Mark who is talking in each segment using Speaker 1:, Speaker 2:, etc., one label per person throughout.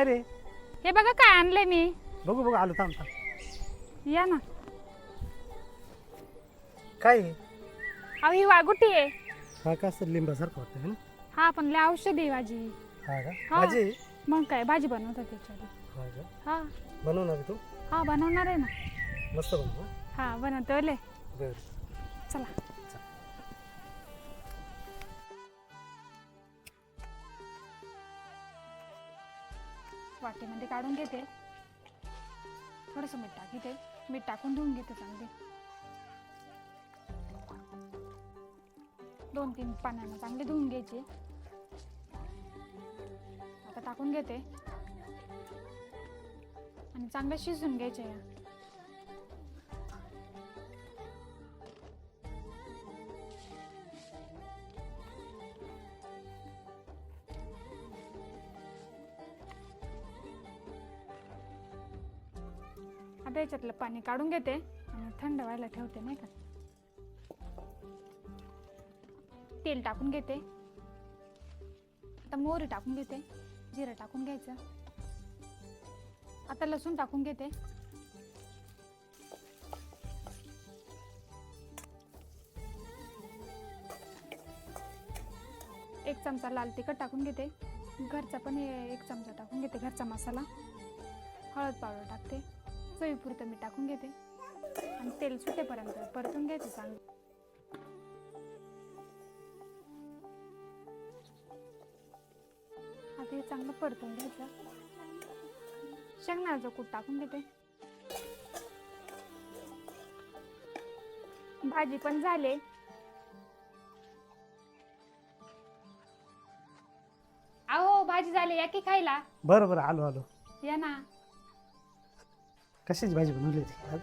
Speaker 1: काय रे?
Speaker 2: हे बघा काय आणलंय मी.
Speaker 1: बघू बघू आलो, थांब थांब.
Speaker 2: या ना.
Speaker 1: काय आहे?
Speaker 2: अहो ही वाघुटी आहे.
Speaker 1: हा का सर, लिंबासारखं वाटतं है ना?
Speaker 2: हा पण लय औषधी आहे भाजी.
Speaker 1: हा का
Speaker 2: हा.
Speaker 1: भाजी आहे?
Speaker 2: मग काय भाजी बनवतात त्याच्यावर.
Speaker 1: हा का
Speaker 2: हा
Speaker 1: बनवणार आहे तू?
Speaker 2: हा बनवणार आहे ना.
Speaker 1: मस्त बनव.
Speaker 2: हा बनवतो ले.
Speaker 1: बर
Speaker 2: चला. वाटीमध्ये काढून घेते. थोडंसं मीठ टाकते. मीठ टाकून धुवून घेते चांगले. 2-3 पाण्यानं चांगले धुवून घ्यायचे. आता टाकून घेते आणि चांगलं शिजून घ्यायचे. आता याच्यातलं पाणी काढून घेते आणि थंड व्हायला ठेवते नाही का. तेल टाकून घेते. आता मोहरी टाकून घेते. जिरं टाकून घ्यायचं. आता लसूण टाकून घेते. एक चमचा लाल तिखट टाकून घेते. घरचा पण 1 चमचा टाकून घेते, घरचा मसाला. हळद पावडर टाकते. चवीपुरतं मी टाकून घेते आणि तेल सुटेपर्यंत परतून घ्यायचं चांगलं. आता हे चांगलं परतून घ्यायचं. शेंगदाण्याचं कूट टाकून घेते. भाजी पण झाले. अहो भाजी झाली, या की खायला.
Speaker 1: बरं बरं आलो आलो.
Speaker 2: या ना.
Speaker 1: कशाची भाजी बनवली होती आज?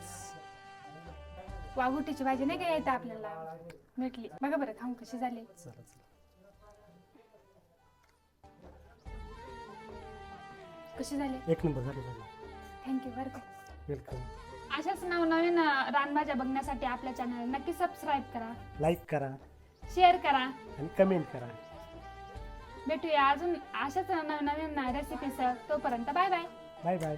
Speaker 2: वाघुटीची भाजी नाही काय येतं आपल्याला भेटली. बघा बरं खाऊन कशी झाली.
Speaker 1: चला चला.
Speaker 2: कशी झाली?
Speaker 1: एक नंबर झाली भाजी.
Speaker 2: थँक्यू बरं का.
Speaker 1: वेलकम.
Speaker 2: अशाच नवनवीन रानभाज्या बघण्यासाठी आपल्या चॅनल नक्की सबस्क्राईब करा,
Speaker 1: लाईक करा
Speaker 2: शेअर करा
Speaker 1: आणि कमेंट करा.
Speaker 2: भेटूया अजून अशाच नवनवीन रेसिपीसह. तोपर्यंत बाय बाय.
Speaker 1: Bye bye.